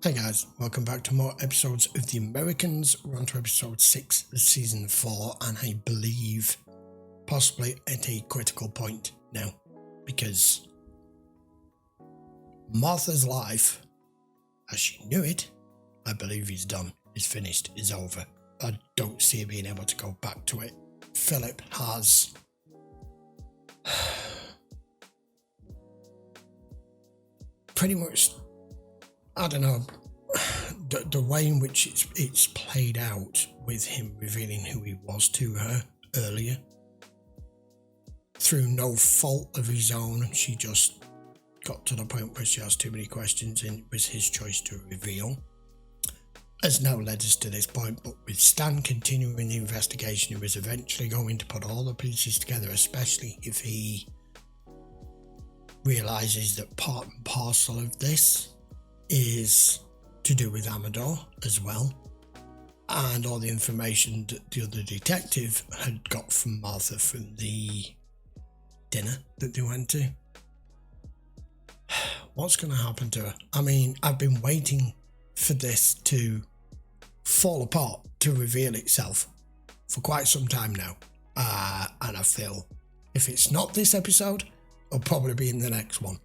Hey guys, welcome back to more episodes of The Americans. We're on to episode 6 of season 4, and I believe possibly at a critical point now, because Martha's life, as she knew it, I believe is done, is finished, is over. I don't see her being able to go back to it. Philip has pretty much, I don't know, the way in which it's played out with him revealing who he was to her earlier, through no fault of his own. She just got to the point where she asked too many questions and it was his choice to reveal, has now led us to this point. But with Stan continuing the investigation, he was eventually going to put all the pieces together, especially if he realises that part and parcel of this is to do with Amador as well, and all the information that the other detective had got from Martha from the dinner that they went to. What's going to happen to her? I mean, I've been waiting for this to fall apart, to reveal itself for quite some time now, and I feel if it's not this episode, it'll probably be in the next one.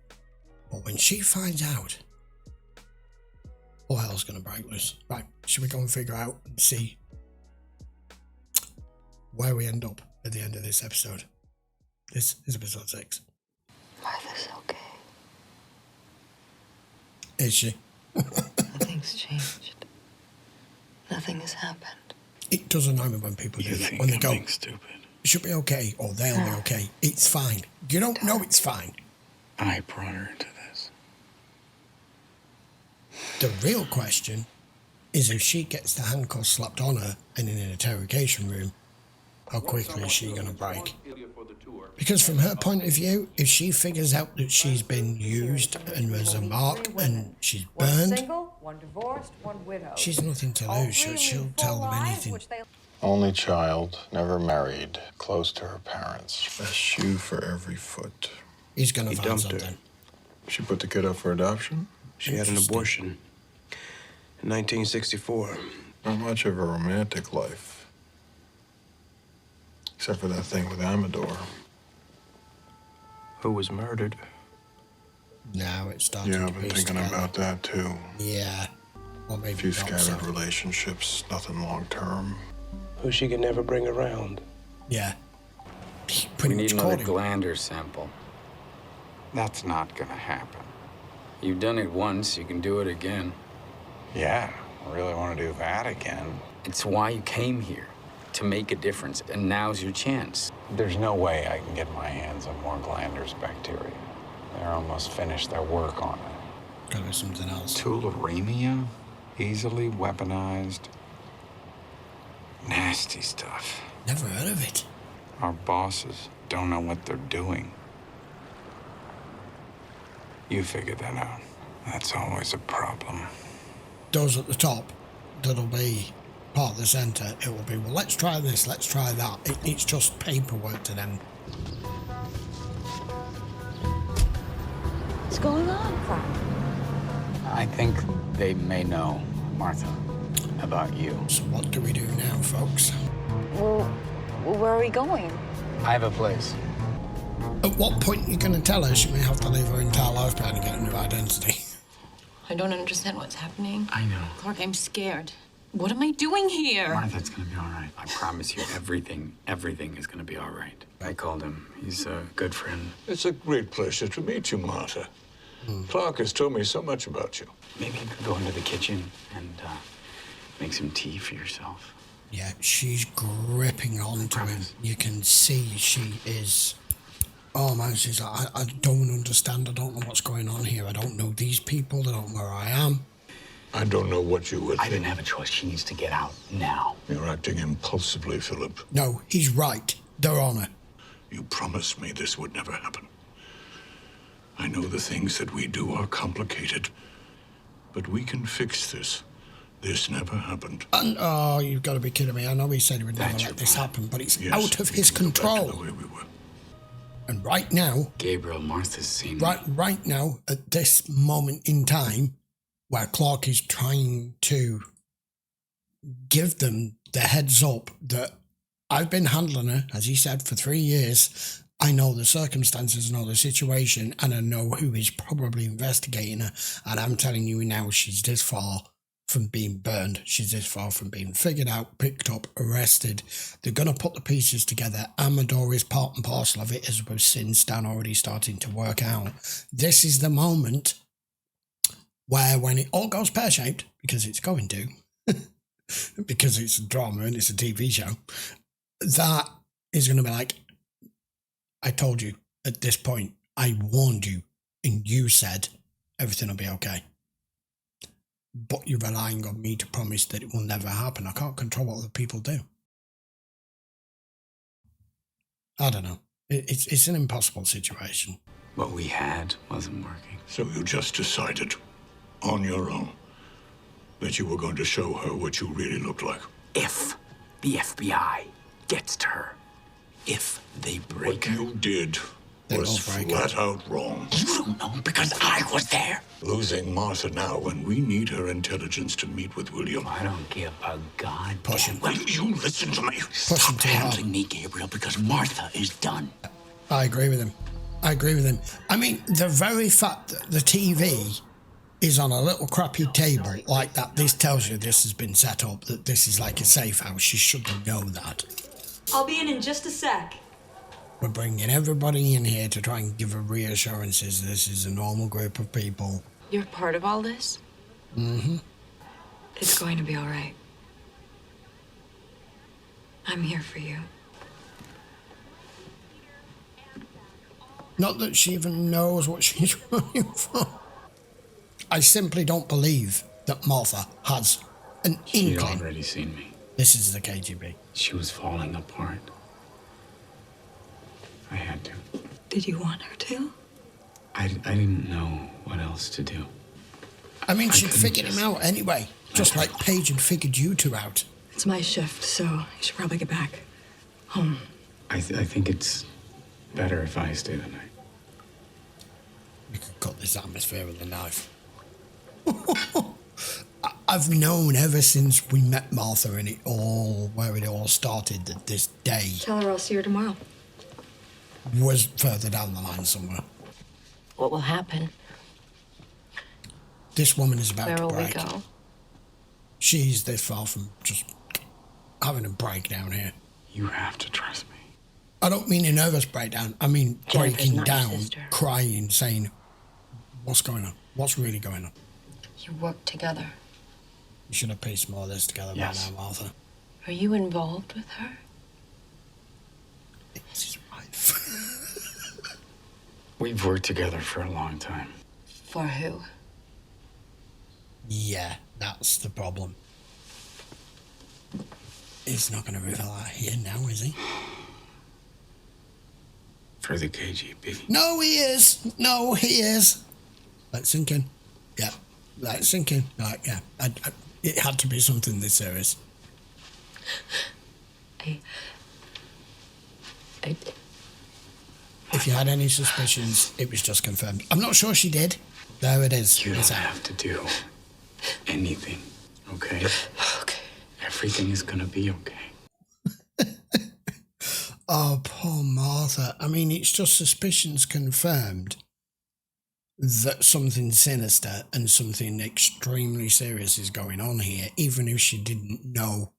But when she finds out, all hell's going to break loose. Right, should we go and figure out and see where we end up at the end of this episode? This is episode 6. Martha's okay. Is she? Nothing's changed. Nothing has happened. It does annoy me when people do that. When they go, stupid. it should be okay, or they'll be okay. It's fine. You don't know it's fine. I brought her into this. The real question is, if she gets the handcuffs slapped on her and in an interrogation room, how quickly is she going to break? Because from her point of view, if she figures out that she's been used and as a mark and she's burned, single, one divorced, one widow. she's nothing to lose. She'll tell them anything. Only child, never married, close to her parents. A shoe for every foot. He's going to find dumped her. something. She put the kid up for adoption? She had an abortion in 1964. Not much of a romantic life. Except for that thing with Amador. Who was murdered? Now it's starting Yeah, to I've been piece thinking together. about that too. Yeah. Well, maybe A few not scattered so. relationships, nothing long term. Who she could never bring around. Yeah. He pretty We much need another caught him. glandular sample. That's not gonna happen. You've done it once, you can do it again. Yeah, I really want to do that again. It's why you came here, to make a difference, and now's your chance. There's no way I can get my hands on more glanders bacteria. They're almost finished their work on it. Gotta be something else. Tularemia, easily weaponized. Nasty stuff. Never heard of it. Our bosses don't know what they're doing. You figured that out. That's always a problem. Those at the top, that'll be part of the centre. It will be, well, let's try this, let's try that. It's just paperwork to them. What's going on, Frank? I think they may know, Martha, about you. So what do we do now, folks? Well, where are we going? I have a place. At what point are you going to tell her she may have to leave her entire life behind and get a new identity? I don't understand what's happening. I know. Clark, I'm scared. What am I doing here? Martha, it's gonna be all right. I promise you, everything is gonna be all right. I called him. He's a good friend. It's a great pleasure to meet you, Martha. Clark has told me so much about you. Maybe you could go into the kitchen and make some tea for yourself. Yeah, she's gripping onto him. You can see she is... Oh man, she's like, I don't understand. I don't know what's going on here. I don't know these people. I don't know where I am. I don't know what you would I think. didn't have a choice. She needs to get out now. You're acting impulsively, Philip. No, he's right. They're on her. You promised me this would never happen. I know the things that we do are complicated, but we can fix this. This never happened. And, oh, you've got to be kidding me. I know he said he would never That's let your this plan. happen, but it's Yes, out of we his can go back to control. the way we were. And right now, Gabriel, Martha's seen right now, at this moment in time, where Clark is trying to give them the heads up that I've been handling her, as he said, for 3 years. I know the circumstances, know the situation, and I know who is probably investigating her. And I'm telling you now, she's this far from being burned. She's this far from being figured out, picked up, arrested. They're going to put the pieces together. Amador is part and parcel of it, as we've seen Stan already starting to work out. This is the moment where, when it all goes pear-shaped, because it's going to, because it's a drama and it's a TV show, that is going to be like, I told you at this point, I warned you, and you said everything will be okay. But you're relying on me to promise that it will never happen. I can't control what other people do. I don't know. It's an impossible situation. What we had wasn't working. So you just decided, on your own, that you were going to show her what you really looked like? If the FBI gets to her, if they break her. What you did was flat out wrong. You don't know because I was there. Losing Martha now when we need her intelligence to meet with William. I don't give a god. Push him. Will you listen to me? Stop handling me, Gabriel, because Martha is done. I agree with him. I agree with him. I mean, the very fact that the TV is on a little crappy table like that, this tells you this has been set up, that this is like a safe house. You should know that. I'll be in just a sec. We're bringing everybody in here to try and give her reassurances this is a normal group of people. You're part of all this? Mm-hmm. It's going to be all right. I'm here for you. Not that she even knows what she's running for. I simply don't believe that Martha has an She'd inkling. already seen me. This is the KGB. She was falling apart. I had to. Did you want her to? I didn't know what else to do. I mean, I she'd couldn't figured him out anyway, just like Paige had figured you two out. It's my shift, so you should probably get back home. I think it's better if I stay the night. You could cut this atmosphere with a knife. I've known ever since we met Martha and where it all started, that this day Tell her I'll see her tomorrow. was further down the line somewhere. What will happen? This woman is about Where to will we break. go? She's this far from just having a breakdown here. You have to trust me. I don't mean a nervous breakdown. I mean Jennifer's breaking not your down, sister. crying, saying, what's going on? What's really going on? You work together. You should have pieced more of this together Yes. by now, Martha. Are you involved with her? It's his wife. We've worked together for a long time. For who? Yeah, that's the problem. He's not going to reveal that here now, is he? For the KGB. No, he is. No, he is. Let it sink in. Yeah, let it sink in. Like, yeah, it had to be something this serious. If you had any suspicions, it was just confirmed. I'm not sure she did. There it is. You don't It's out. have to do anything, okay? Okay. Everything is gonna be okay. Oh, poor Martha. I mean, it's just suspicions confirmed that something sinister and something extremely serious is going on here, even if she didn't know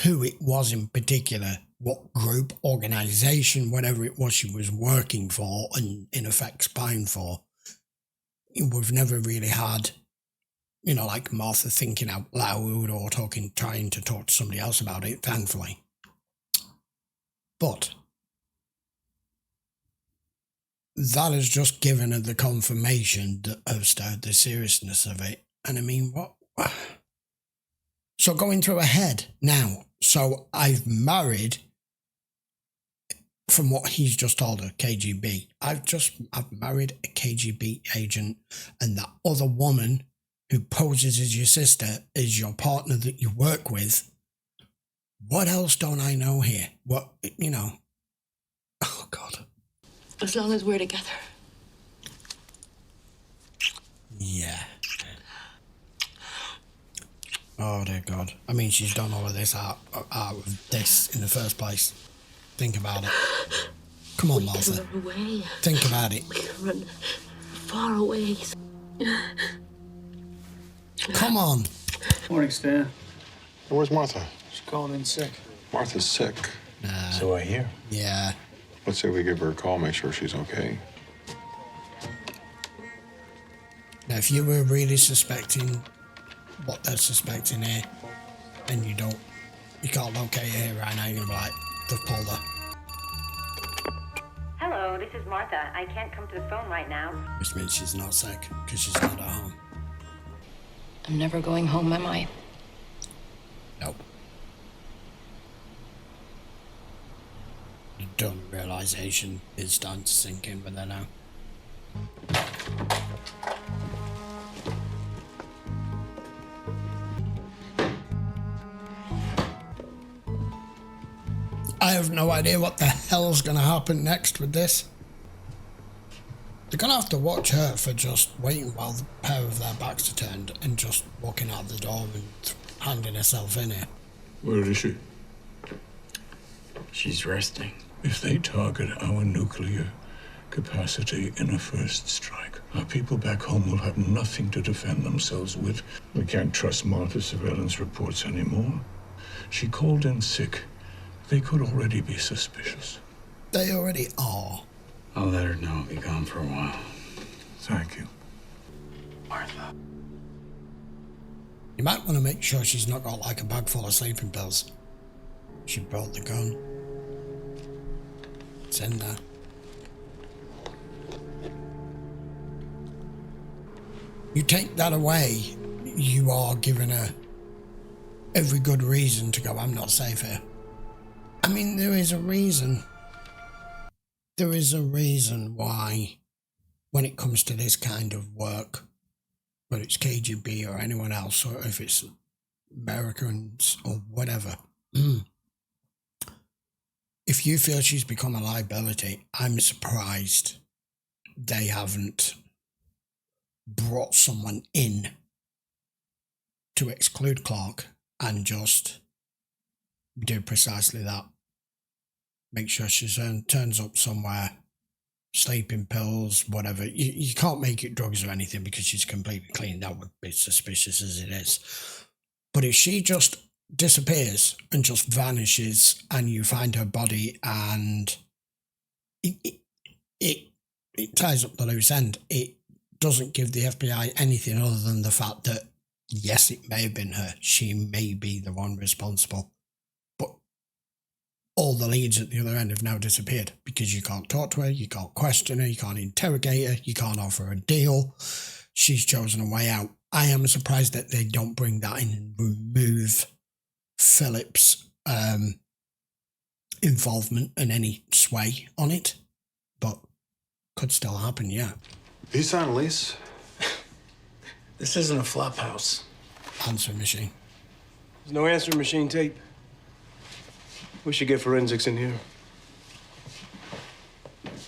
who it was in particular, what group, organization, whatever it was she was working for and in effect spying for. We've never really had, like Martha thinking out loud or trying to talk to somebody else about it, thankfully. But that has just given her the confirmation of the seriousness of it. And I mean, what? So going through her head now. So I've married, from what he's just told her, KGB. I've married a KGB agent, and that other woman who poses as your sister is your partner that you work with. What else don't I know here? What, Oh, God. As long as we're together. Yeah. Oh dear God. I mean, she's done all of this out of this in the first place. Think about it. Come on, Martha. Run away. Think about it. We can run far away. Come on. Morning, Stan. Where's Martha? She called in sick. Martha's sick. So I hear. Yeah. Let's say we give her a call, make sure she's okay. Now, if you were really suspecting what they're suspecting here, and you can't locate her here right now, you're gonna be like, they've pulled her. Hello, this is Martha. I can't come to the phone right now. Which means she's not sick, because she's not at home. I'm never going home, am I? Nope. The dumb realization is starting to sink in with her now. I have no idea what the hell's going to happen next with this. They're going to have to watch her for just waiting while the pair of their backs are turned and just walking out the door and handing herself in here. Where is she? She's resting. If they target our nuclear capacity in a first strike, our people back home will have nothing to defend themselves with. We can't trust Martha's surveillance reports anymore. She called in sick. They could already be suspicious. They already are. I'll let her know I'll be gone for a while. Thank you. Martha. You might want to make sure she's not got like a bag full of sleeping pills. She brought the gun. It's in there. You take that away, you are giving her every good reason to go, I'm not safe here. I mean, there is a reason. There is a reason why, when it comes to this kind of work, whether it's KGB or anyone else, or if it's Americans or whatever, if you feel she's become a liability, I'm surprised they haven't brought someone in to exclude Clark and just do precisely that. Make sure she turns up somewhere, sleeping pills, whatever. You can't make it drugs or anything because she's completely clean. That would be suspicious as it is. But if she just disappears and just vanishes and you find her body and it ties up the loose end, it doesn't give the FBI anything other than the fact that, yes, it may have been her. She may be the one responsible. All the leads at the other end have now disappeared because you can't talk to her, you can't question her, you can't interrogate her, you can't offer a deal. She's chosen a way out. I am surprised that they don't bring that in and remove Philip's involvement in any sway on it, but could still happen, yeah. Have you signed a lease? This isn't a flop house. Answering machine. There's no answering machine tape. We should get forensics in here.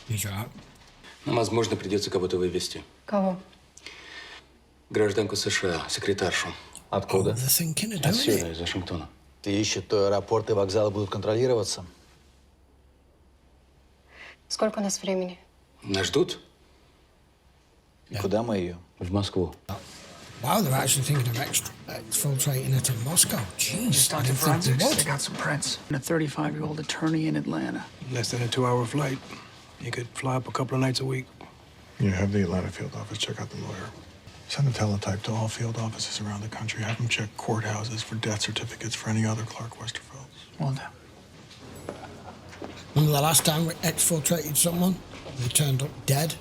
He's right. Нам, возможно, придется кого-то вывести. Кого? Гражданку США, секретаршу. Откуда? Отсюда, из Вашингтона. Ты ищешь, то аэропорты и вокзалы будут контролироваться. Сколько у нас времени? Нас ждут? И куда мы ее? В Москву. Wow, they're actually thinking of exfiltrating her to Moscow. Jeez, Just I talked to didn't think they forensics. would. They got some prints. And a 35-year-old attorney in Atlanta. Less than a 2-hour flight. You could fly up a couple of nights a week. You have the Atlanta field office check out the lawyer. Send a teletype to all field offices around the country. Have them check courthouses for death certificates for any other Clark Westerfelds. Well done. Remember the last time we exfiltrated someone? They turned up dead.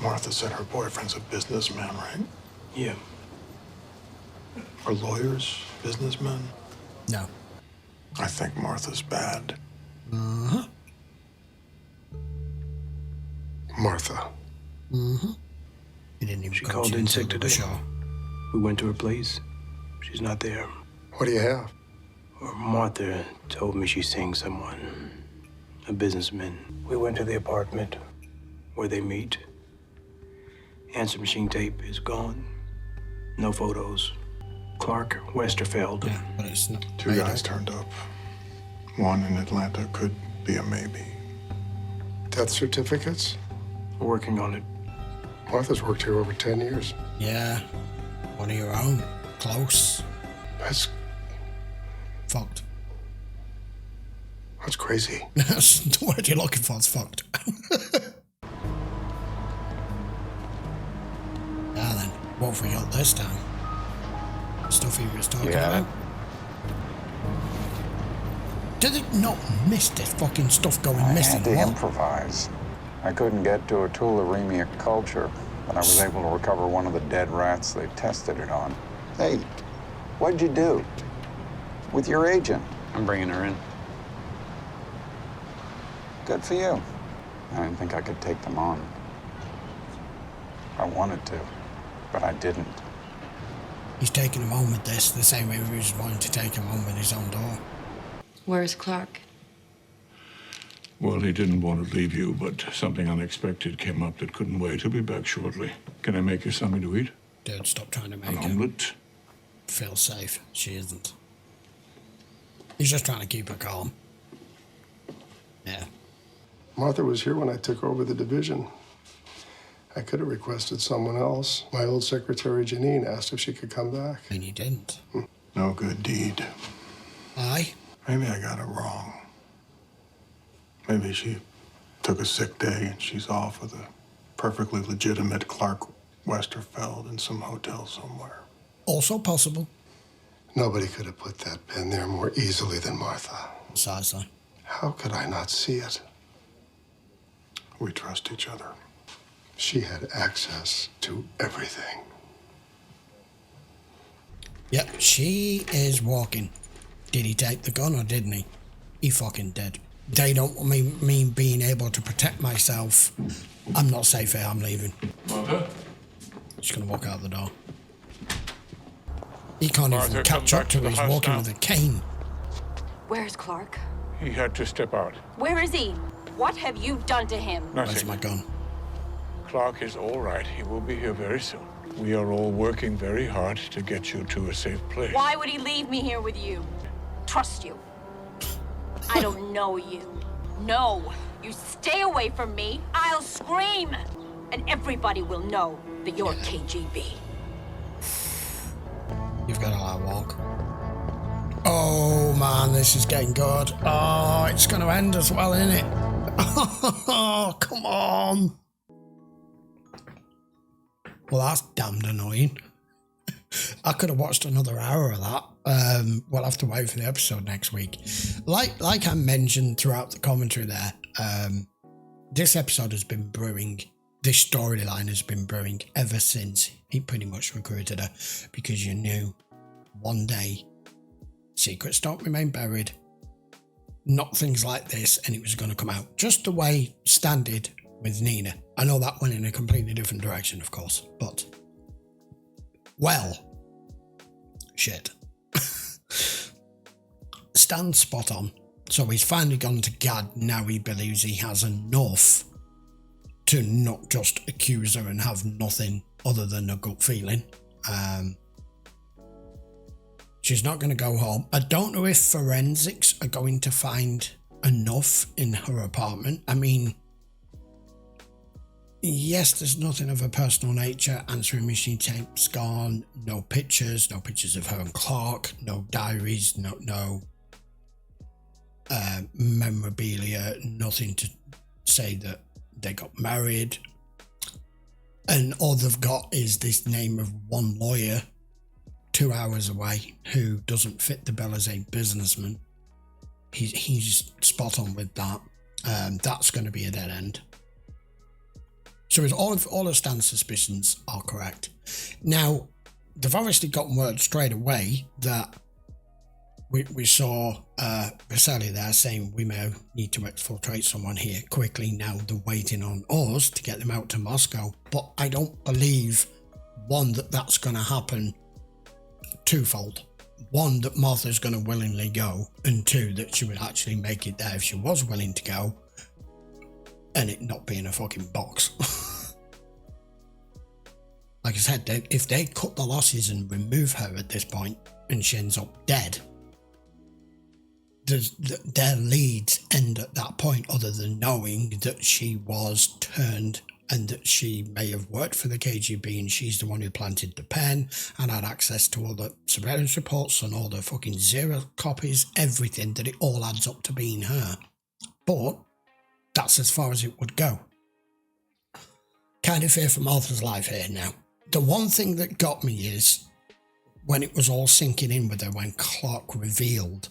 Martha said her boyfriend's a businessman, right? Yeah. Are lawyers businessmen? No. I think Martha's bad. Uh-huh. Martha. Mm-hmm. He didn't even She called in sick today. Show. We went to her place. She's not there. What do you have? Or Martha told me she's seeing someone, a businessman. We went to the apartment where they meet. Answer machine tape is gone. No photos. Clark Westerfeld. Yeah, but it's not. Two guys turned up. One in Atlanta could be a maybe. Death certificates? We're working on it. Martha's worked here over 10 years. Yeah. One of your own. Close. That's fucked. That's crazy. That's the word you're looking for. It's fucked. Now then, what have we got this time? Stuff he was talking about. Did it not miss this fucking stuff going missing? I had to improvise. I couldn't get to a tularemia culture, but I was able to recover one of the dead rats they tested it on. Hey, what'd you do with your agent? I'm bringing her in. Good for you. I didn't think I could take them on. I wanted to, but I didn't. He's taking him on with this the same way he was wanting to take him on with his own door. Where's Clark? Well, he didn't want to leave you, but something unexpected came up that couldn't wait. He'll be back shortly. Can I make you something to eat? Dude, stop trying to make an omelette. Feel safe. She isn't. He's just trying to keep her calm. Yeah. Martha was here when I took over the division. I could have requested someone else. My old secretary, Janine, asked if she could come back. And you didn't. No good deed. Aye? Maybe I got it wrong. Maybe she took a sick day and she's off with a perfectly legitimate Clark Westerfeld in some hotel somewhere. Also possible. Nobody could have put that pen there more easily than Martha. Precisely. How could I not see it? We trust each other. She had access to everything. Yep, she is walking. Did he take the gun or didn't he? He fucking did. They don't want me being able to protect myself. I'm not safe here, I'm leaving. Mother? Just gonna walk out the door. He can't even catch up to her, he's walking with a cane. Where's Clark? He had to step out. Where is he? What have you done to him? Nothing. Where's my gun? Clark is all right. He will be here very soon. We are all working very hard to get you to a safe place. Why would he leave me here with you? Trust you. I don't know you. No, you stay away from me. I'll scream. And everybody will know that you're KGB. You've got to let walk. Oh man, this is getting good. Oh, it's going to end as well, isn't it? Oh, come on. Well, that's damned annoying. I could have watched another hour of that. We'll have to wait for the episode next week. Like I mentioned throughout the commentary there, this episode has been brewing. This storyline has been brewing ever since he pretty much recruited her, because you knew one day secrets don't remain buried, not things like this, and it was going to come out just the way Stan did with Nina. I know that went in a completely different direction, of course, but well, shit. Stan's spot on. So he's finally gone to Gad. Now he believes he has enough to not just accuse her and have nothing other than a gut feeling. She's not going to go home. I don't know if forensics are going to find enough in her apartment. I mean, yes, there's nothing of her personal nature. Answering machine tapes gone. No pictures of her and Clark. No diaries. No memorabilia. Nothing to say that they got married. And all they've got is this name of one lawyer 2 hours away who doesn't fit the bill as a businessman. He's spot on with that. That's going to be a dead end. So all of Stan's suspicions are correct. Now, they've obviously gotten word straight away that we saw Vasily there saying we may need to exfiltrate someone here quickly. Now they're waiting on us to get them out to Moscow. But I don't believe, one, that that's going to happen twofold. One, that Martha's going to willingly go, and two, that she would actually make it there if she was willing to go, and it not be in a fucking box. Like I said, if they cut the losses and remove her at this point and she ends up dead, their leads end at that point, other than knowing that she was turned and that she may have worked for the KGB and she's the one who planted the pen and had access to all the surveillance reports and all the fucking zero copies, everything, that it all adds up to being her. But that's as far as it would go. Kind of fear for Martha's life here now. The one thing that got me is when it was all sinking in with her, when Clark revealed,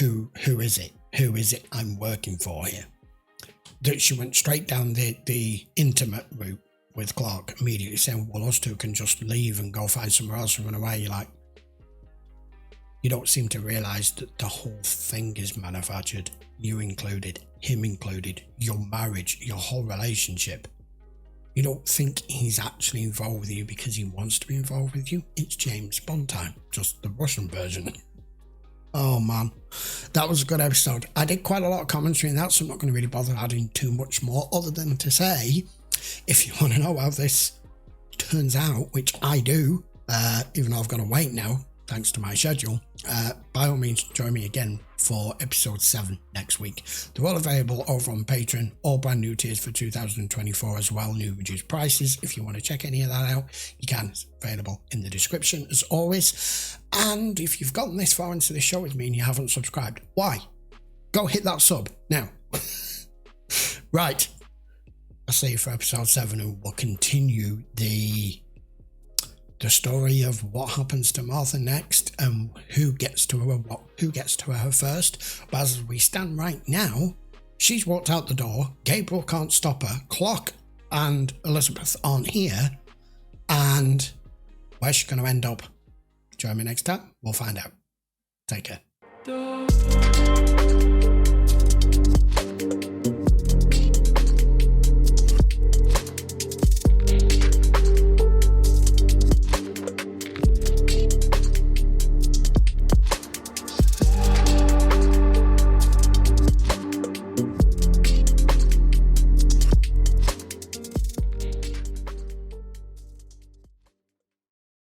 who is it? Who is it I'm working for here? That she went straight down the intimate route with Clark, immediately saying, well, us two can just leave and go find somewhere else and run away. You're like, you don't seem to realise that the whole thing is manufactured. You included, him included, your marriage, your whole relationship. You don't think he's actually involved with you because he wants to be involved with you? It's James Bond time, just the Russian version. Oh man, that was a good episode. I did quite a lot of commentary in that, so I'm not going to really bother adding too much more, other than to say, if you want to know how this turns out, which I do, even though I've got to wait now, thanks to my schedule, by all means join me again for episode 7 next week. They're all available over on Patreon, all brand new tiers for 2024 as well, new reduced prices. If you want to check any of that out, you can. It's available in the description as always. And if you've gotten this far into the show with me and you haven't subscribed, why? Go hit that sub now. Right, I'll see you for episode 7, and we'll continue the story of what happens to Martha next and who gets to her first. But as we stand right now, she's walked out the door. Gabriel can't stop her. Clark and Elizabeth aren't here. And where's she going to end up? Join me next time. We'll find out. Take care.